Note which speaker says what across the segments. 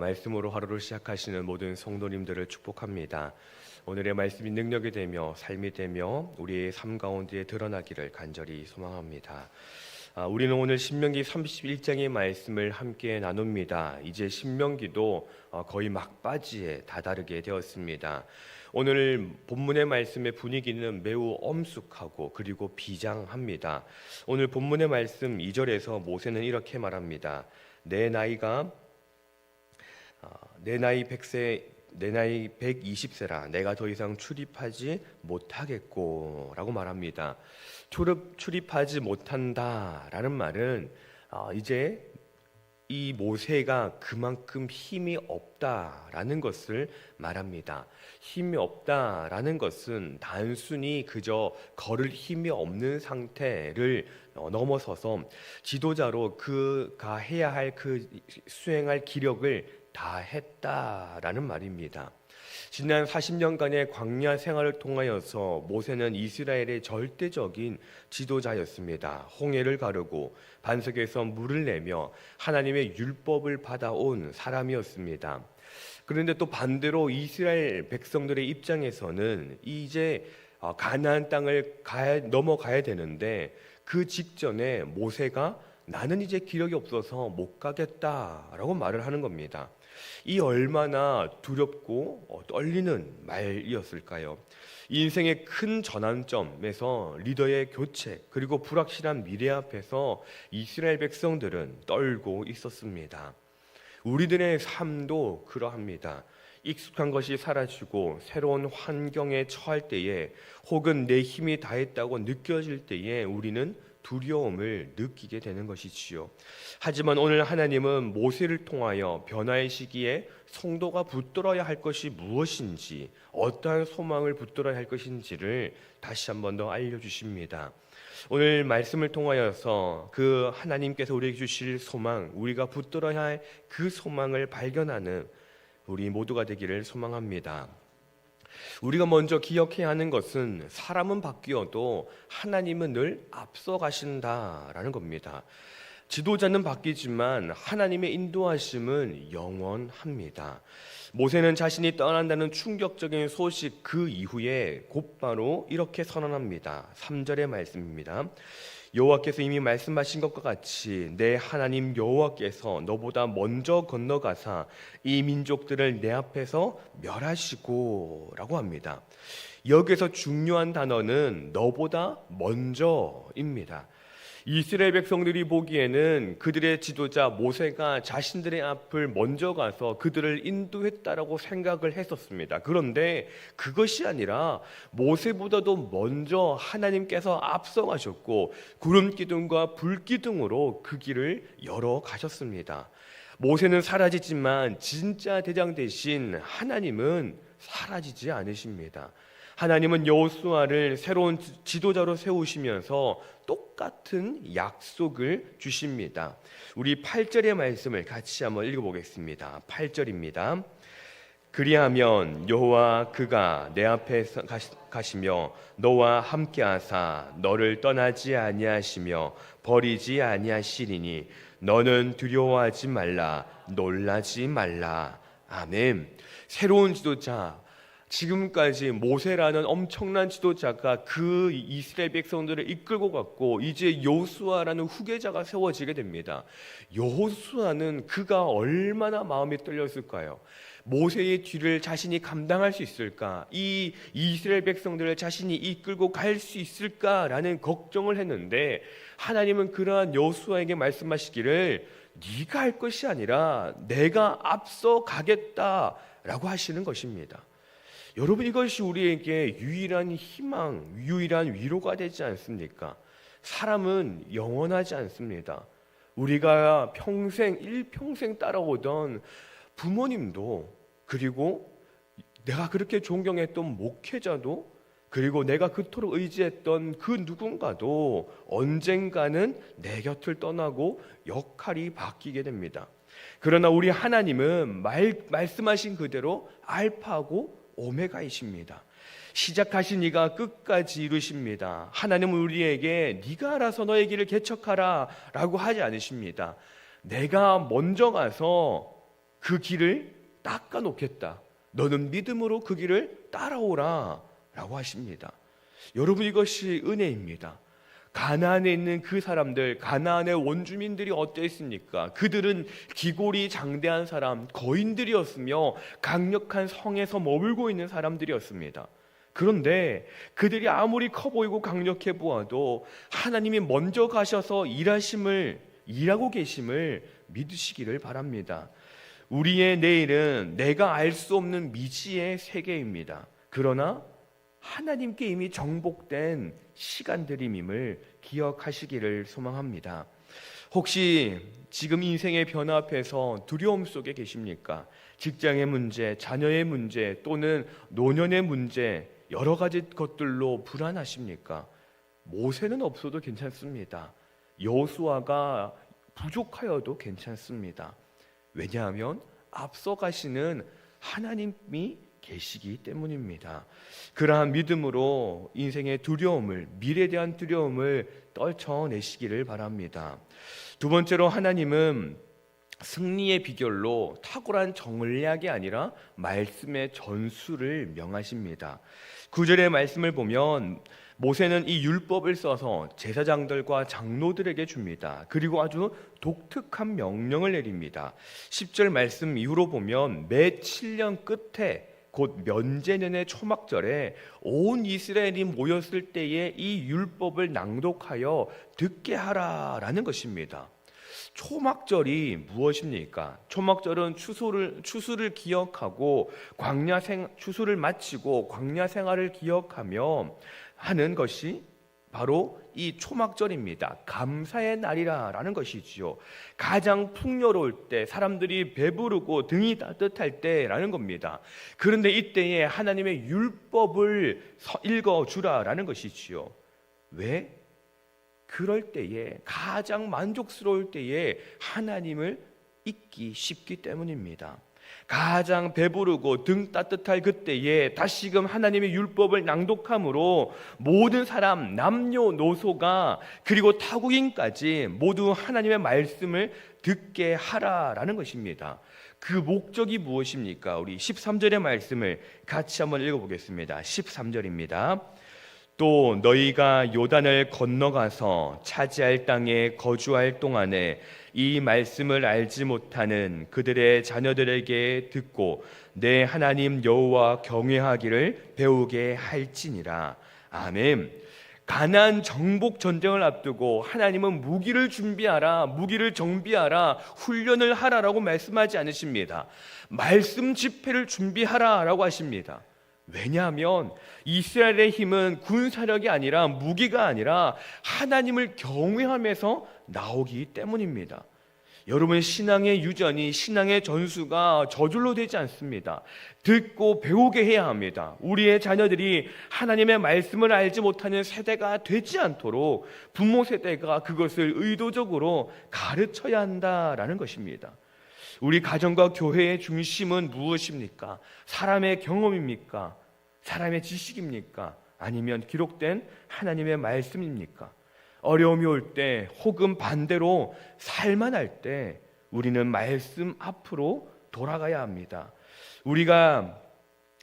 Speaker 1: 말씀으로 하루를 시작하시는 모든 성도님들을 축복합니다. 오늘의 말씀이 능력이 되며 삶이 되며 우리의 삶 가운데 드러나기를 간절히 소망합니다. 우리는 오늘 신명기 31장의 말씀을 함께 나눕니다. 이제 신명기도 거의 막바지에 다다르게 되었습니다. 오늘 본문의 말씀의 분위기는 매우 엄숙하고 그리고 비장합니다. 오늘 본문의 말씀 2절에서 모세는 이렇게 말합니다. 내 나이 120세라 내가 더 이상 출입하지 못하겠고 라고 말합니다. 출입하지 못한다라는 말은 이제 이 모세가 그만큼 힘이 없다라는 것을 말합니다. 힘이 없다라는 것은 단순히 그저 걸을 힘이 없는 상태를 넘어서서 지도자로 그가 해야 할 수행할 기력을 다 했다라는 말입니다. 지난 40년간의 광야 생활을 통하여서 모세는 이스라엘의 절대적인 지도자였습니다. 홍해를 가르고 반석에서 물을 내며 하나님의 율법을 받아온 사람이었습니다. 그런데 또 반대로 이스라엘 백성들의 입장에서는 이제 가나안 땅을 넘어가야 되는데 그 직전에 모세가 나는 이제 기력이 없어서 못 가겠다라고 말을 하는 겁니다. 이 얼마나 두렵고 떨리는 말이었을까요? 인생의 큰 전환점에서 리더의 교체 그리고 불확실한 미래 앞에서 이스라엘 백성들은 떨고 있었습니다. 우리들의 삶도 그러합니다. 익숙한 것이 사라지고 새로운 환경에 처할 때에 혹은 내 힘이 다했다고 느껴질 때에 우리는 두려움을 느끼게 되는 것이지요. 하지만 오늘 하나님은 모세를 통하여 변화의 시기에 성도가 붙들어야 할 것이 무엇인지, 어떠한 소망을 붙들어야 할 것인지를 다시 한 번 더 알려주십니다. 오늘 말씀을 통하여서 그 하나님께서 우리에게 주실 소망, 우리가 붙들어야 할 그 소망을 발견하는 우리 모두가 되기를 소망합니다. 우리가 먼저 기억해야 하는 것은 사람은 바뀌어도 하나님은 늘 앞서가신다라는 겁니다. 지도자는 바뀌지만 하나님의 인도하심은 영원합니다. 모세는 자신이 떠난다는 충격적인 소식 그 이후에 곧바로 이렇게 선언합니다. 3절의 말씀입니다. 여호와께서 이미 말씀하신 것과 같이 내 하나님 여호와께서 너보다 먼저 건너가사 이 민족들을 내 앞에서 멸하시고 라고 합니다. 여기서 중요한 단어는 너보다 먼저입니다. 이스라엘 백성들이 보기에는 그들의 지도자 모세가 자신들의 앞을 먼저 가서 그들을 인도했다라고 생각을 했었습니다. 그런데 그것이 아니라 모세보다도 먼저 하나님께서 앞서가셨고 구름 기둥과 불 기둥으로 그 길을 열어 가셨습니다. 모세는 사라지지만 진짜 대장 되신 하나님은 사라지지 않으십니다. 하나님은 여호수아를 새로운 지도자로 세우시면서 똑같은 약속을 주십니다. 우리 8절의 말씀을 같이 한번 읽어보겠습니다. 8절입니다. 그리하면 여호와 그가 내 앞에 가시며 너와 함께하사 너를 떠나지 아니하시며 버리지 아니하시리니 너는 두려워하지 말라 놀라지 말라. 아멘. 새로운 지도자, 지금까지 모세라는 엄청난 지도자가 그 이스라엘 백성들을 이끌고 갔고 이제 여호수아라는 후계자가 세워지게 됩니다. 여호수아는 그가 얼마나 마음이 떨렸을까요? 모세의 뒤를 자신이 감당할 수 있을까? 이 이스라엘 백성들을 자신이 이끌고 갈 수 있을까라는 걱정을 했는데 하나님은 그러한 여호수아에게 말씀하시기를 네가 할 것이 아니라 내가 앞서 가겠다라고 하시는 것입니다. 여러분, 이것이 우리에게 유일한 희망, 유일한 위로가 되지 않습니까? 사람은 영원하지 않습니다. 우리가 일평생 따라오던 부모님도, 그리고 내가 그렇게 존경했던 목회자도, 그리고 내가 그토록 의지했던 그 누군가도 언젠가는 내 곁을 떠나고 역할이 바뀌게 됩니다. 그러나 우리 하나님은 말씀하신 그대로 알파고 오메가이십니다. 시작하신 이가 끝까지 이루십니다. 하나님은 우리에게 네가 알아서 너의 길을 개척하라 라고 하지 않으십니다. 내가 먼저 가서 그 길을 닦아 놓겠다. 너는 믿음으로 그 길을 따라오라 라고 하십니다. 여러분, 이것이 은혜입니다. 가나안에 있는 그 사람들, 가나안의 원주민들이 어땠습니까? 그들은 기골이 장대한 사람, 거인들이었으며 강력한 성에서 머물고 있는 사람들이었습니다. 그런데 그들이 아무리 커 보이고 강력해 보아도 하나님이 먼저 가셔서 일하고 계심을 믿으시기를 바랍니다. 우리의 내일은 내가 알 수 없는 미지의 세계입니다. 그러나 하나님께 이미 정복된 시간들임을 기억하시기를 소망합니다. 혹시 지금 인생의 변화 앞에서 두려움 속에 계십니까? 직장의 문제, 자녀의 문제, 또는 노년의 문제, 여러 가지 것들로 불안하십니까? 모세는 없어도 괜찮습니다. 여호수아가 부족하여도 괜찮습니다. 왜냐하면 앞서 가시는 하나님이 계시기 때문입니다. 그러한 믿음으로 인생의 두려움을, 미래에 대한 두려움을 떨쳐내시기를 바랍니다. 두 번째로, 하나님은 승리의 비결로 탁월한 전략이 아니라 말씀의 전수를 명하십니다. 9절의 말씀을 보면 모세는 이 율법을 써서 제사장들과 장로들에게 줍니다. 그리고 아주 독특한 명령을 내립니다. 10절 말씀 이후로 보면 매 7년 끝에, 곧 면제년의 초막절에 온 이스라엘이 모였을 때에 이 율법을 낭독하여 듣게 하라라는 것입니다. 초막절이 무엇입니까? 초막절은 추수를 기억하고 추수를 마치고 광야 생활을 기억하며 하는 것이 바로 이 초막절입니다. 감사의 날이라는 것이지요. 가장 풍요로울 때, 사람들이 배부르고 등이 따뜻할 때라는 겁니다. 그런데 이때에 하나님의 율법을 읽어주라라는 것이지요. 왜? 그럴 때에, 가장 만족스러울 때에 하나님을 잊기 쉽기 때문입니다. 가장 배부르고 등 따뜻할 그때에 다시금 하나님의 율법을 낭독함으로 모든 사람, 남녀노소가 그리고 타국인까지 모두 하나님의 말씀을 듣게 하라라는 것입니다. 그 목적이 무엇입니까? 우리 13절의 말씀을 같이 한번 읽어보겠습니다. 13절입니다. 또 너희가 요단을 건너가서 차지할 땅에 거주할 동안에 이 말씀을 알지 못하는 그들의 자녀들에게 듣고 내 하나님 여호와 경외하기를 배우게 할지니라. 아멘. 가나안 정복 전쟁을 앞두고 하나님은 무기를 준비하라, 무기를 정비하라, 훈련을 하라라고 말씀하지 않으십니다. 말씀 집회를 준비하라라고 하십니다. 왜냐하면 이스라엘의 힘은 군사력이 아니라, 무기가 아니라 하나님을 경외하면서 나오기 때문입니다. 여러분의 신앙의 유전이, 신앙의 전수가 저절로 되지 않습니다. 듣고 배우게 해야 합니다. 우리의 자녀들이 하나님의 말씀을 알지 못하는 세대가 되지 않도록 부모 세대가 그것을 의도적으로 가르쳐야 한다라는 것입니다. 우리 가정과 교회의 중심은 무엇입니까? 사람의 경험입니까? 사람의 지식입니까? 아니면 기록된 하나님의 말씀입니까? 어려움이 올 때, 혹은 반대로 살만할 때 우리는 말씀 앞으로 돌아가야 합니다. 우리가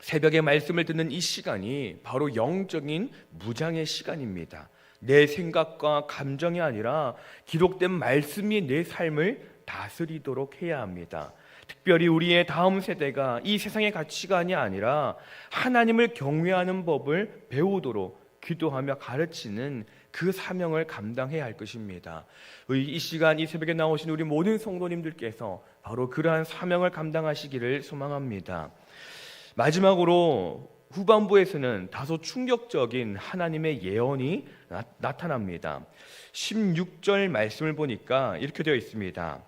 Speaker 1: 새벽에 말씀을 듣는 이 시간이 바로 영적인 무장의 시간입니다. 내 생각과 감정이 아니라 기록된 말씀이 내 삶을 다스리도록 해야 합니다. 특별히 우리의 다음 세대가 이 세상의 가치관이 아니라 하나님을 경외하는 법을 배우도록 기도하며 가르치는 그 사명을 감당해야 할 것입니다. 이 시간, 이 새벽에 나오신 우리 모든 성도님들께서 바로 그러한 사명을 감당하시기를 소망합니다. 마지막으로 후반부에서는 다소 충격적인 하나님의 예언이 나타납니다. 16절 말씀을 보니까 이렇게 되어 있습니다.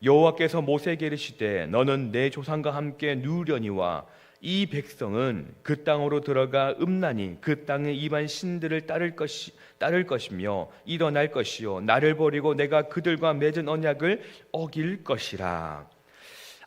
Speaker 1: 여호와께서 모세에게 이르시되 너는 내 조상과 함께 누우려니와 이 백성은 그 땅으로 들어가 음란히 그 땅의 이방 신들을 따를 것이며 일어날 것이요 나를 버리고 내가 그들과 맺은 언약을 어길 것이라.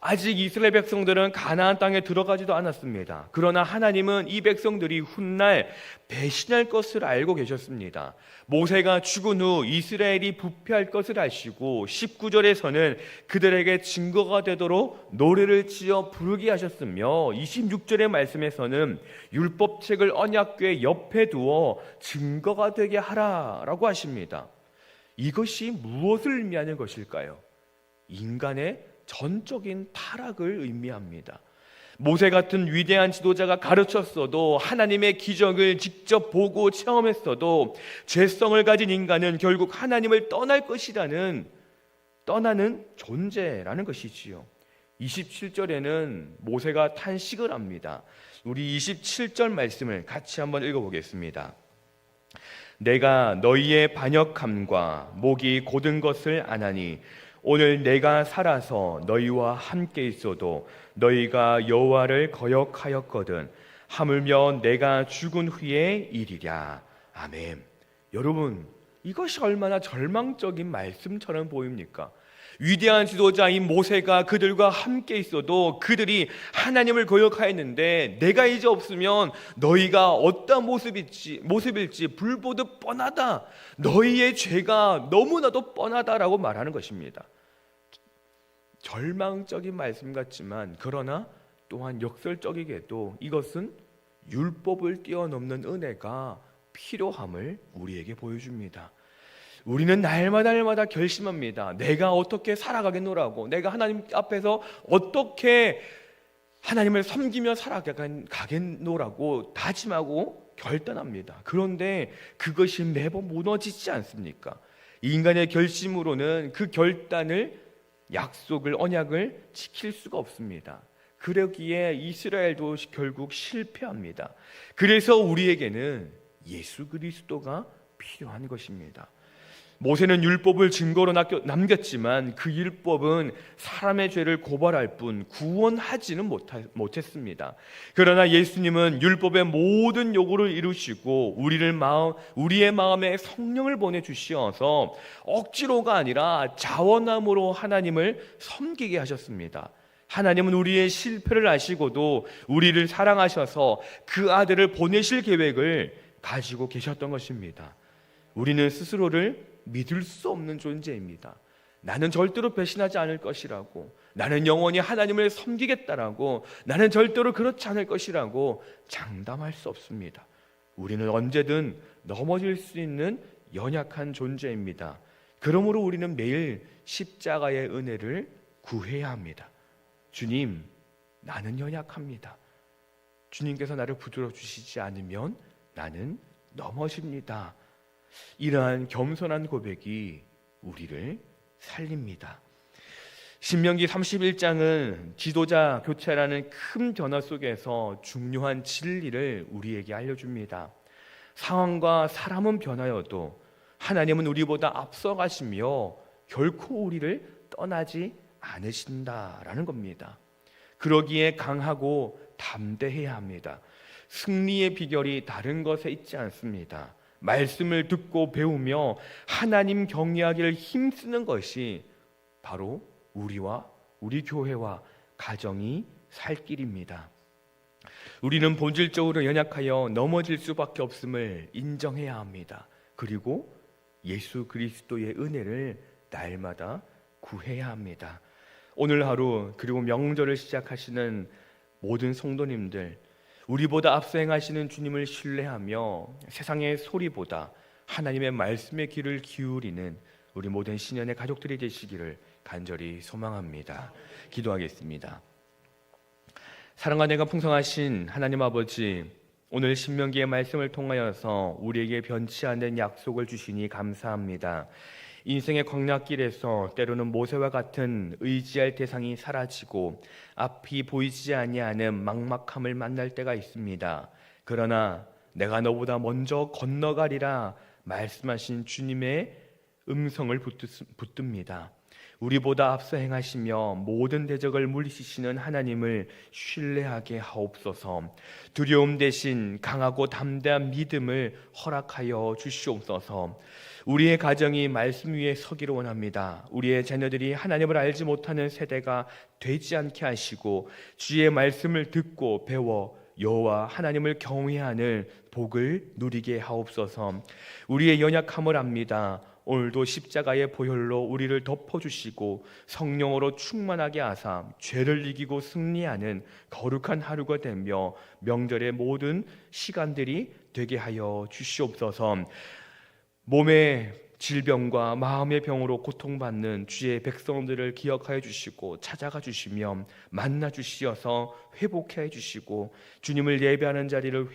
Speaker 1: 아직 이스라엘 백성들은 가나안 땅에 들어가지도 않았습니다. 그러나 하나님은 이 백성들이 훗날 배신할 것을 알고 계셨습니다. 모세가 죽은 후 이스라엘이 부패할 것을 아시고 19절에서는 그들에게 증거가 되도록 노래를 지어 부르게 하셨으며 26절의 말씀에서는 율법책을 언약궤 옆에 두어 증거가 되게 하라라고 하십니다. 이것이 무엇을 의미하는 것일까요? 인간의 전적인 타락을 의미합니다. 모세 같은 위대한 지도자가 가르쳤어도, 하나님의 기적을 직접 보고 체험했어도 죄성을 가진 인간은 결국 하나님을 떠나는 존재라는 것이지요. 27절에는 모세가 탄식을 합니다. 우리 27절 말씀을 같이 한번 읽어보겠습니다. 내가 너희의 반역함과 목이 곧은 것을 아나니 오늘 내가 살아서 너희와 함께 있어도 너희가 여호와를 거역하였거든 하물며 내가 죽은 후의 일이랴. 아멘. 여러분, 이것이 얼마나 절망적인 말씀처럼 보입니까? 위대한 지도자인 모세가 그들과 함께 있어도 그들이 하나님을 거역하였는데, 내가 이제 없으면 너희가 어떤 모습일지 불보듯 뻔하다, 너희의 죄가 너무나도 뻔하다라고 말하는 것입니다. 절망적인 말씀 같지만, 그러나 또한 역설적이게도 이것은 율법을 뛰어넘는 은혜가 필요함을 우리에게 보여줍니다. 우리는 날마다 결심합니다. 내가 어떻게 살아가겠노라고, 내가 하나님 앞에서 어떻게 하나님을 섬기며 살아가겠노라고 다짐하고 결단합니다. 그런데 그것이 매번 무너지지 않습니까? 인간의 결심으로는 그 결단을, 약속을, 언약을 지킬 수가 없습니다. 그러기에 이스라엘도 결국 실패합니다. 그래서 우리에게는 예수 그리스도가 필요한 것입니다. 모세는 율법을 증거로 남겼지만 그 율법은 사람의 죄를 고발할 뿐 구원하지는 못했습니다. 그러나 예수님은 율법의 모든 요구를 이루시고 우리의 마음에 성령을 보내주시어서 억지로가 아니라 자원함으로 하나님을 섬기게 하셨습니다. 하나님은 우리의 실패를 아시고도 우리를 사랑하셔서 그 아들을 보내실 계획을 가지고 계셨던 것입니다. 우리는 스스로를 믿을 수 없는 존재입니다. 나는 절대로 배신하지 않을 것이라고, 나는 영원히 하나님을 섬기겠다라고, 나는 절대로 그렇지 않을 것이라고 장담할 수 없습니다. 우리는 언제든 넘어질 수 있는 연약한 존재입니다. 그러므로 우리는 매일 십자가의 은혜를 구해야 합니다. 주님, 나는 연약합니다. 주님께서 나를 붙들어 주시지 않으면 나는 넘어집니다. 이러한 겸손한 고백이 우리를 살립니다. 신명기 31장은 지도자 교체라는 큰 변화 속에서 중요한 진리를 우리에게 알려줍니다. 상황과 사람은 변하여도 하나님은 우리보다 앞서가시며 결코 우리를 떠나지 않으신다라는 겁니다. 그러기에 강하고 담대해야 합니다. 승리의 비결이 다른 것에 있지 않습니다. 말씀을 듣고 배우며 하나님 경외하기를 힘쓰는 것이 바로 우리 교회와 가정이 살 길입니다. 우리는 본질적으로 연약하여 넘어질 수밖에 없음을 인정해야 합니다. 그리고 예수 그리스도의 은혜를 날마다 구해야 합니다. 오늘 하루, 그리고 명절을 시작하시는 모든 성도님들, 우리보다 앞서 행하시는 주님을 신뢰하며 세상의 소리보다 하나님의 말씀의 귀를 기울이는 우리 모든 신년의 가족들이 되시기를 간절히 소망합니다. 기도하겠습니다. 사랑과 내가 풍성하신 하나님 아버지, 오늘 신명기의 말씀을 통하여서 우리에게 변치 않는 약속을 주시니 감사합니다. 인생의 광야길에서 때로는 모세와 같은 의지할 대상이 사라지고 앞이 보이지 아니하는 막막함을 만날 때가 있습니다. 그러나 내가 너보다 먼저 건너가리라 말씀하신 주님의 음성을 붙듭니다. 우리보다 앞서 행하시며 모든 대적을 물리치시는 하나님을 신뢰하게 하옵소서. 두려움 대신 강하고 담대한 믿음을 허락하여 주시옵소서. 우리의 가정이 말씀 위에 서기를 원합니다. 우리의 자녀들이 하나님을 알지 못하는 세대가 되지 않게 하시고 주의 말씀을 듣고 배워 여호와 하나님을 경외하는 복을 누리게 하옵소서. 우리의 연약함을 압니다. 오늘도 십자가의 보혈로 우리를 덮어주시고 성령으로 충만하게 하사 죄를 이기고 승리하는 거룩한 하루가 되며 명절의 모든 시간들이 되게 하여 주시옵소서. 몸의 질병과 마음의 병으로 고통받는 주의 백성들을 기억하여 주시고 찾아가 주시며 만나 주시어서 회복해 주시고 주님을 예배하는 자리를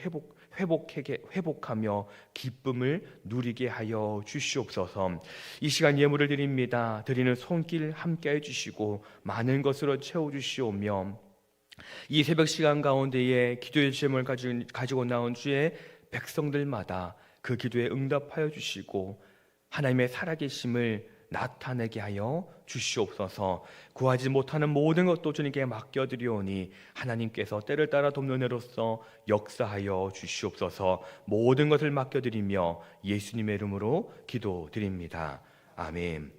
Speaker 1: 회복하며 기쁨을 누리게 하여 주시옵소서. 이 시간 예물을 드립니다. 드리는 손길 함께해 주시고 많은 것으로 채워주시오며 이 새벽 시간 가운데에 기도의 제목을 가지고 나온 주의 백성들마다 그 기도에 응답하여 주시고 하나님의 살아계심을 나타내게 하여 주시옵소서. 구하지 못하는 모든 것도 주님께 맡겨드리오니 하나님께서 때를 따라 돕는 애로서 역사하여 주시옵소서. 모든 것을 맡겨드리며 예수님의 이름으로 기도드립니다. 아멘.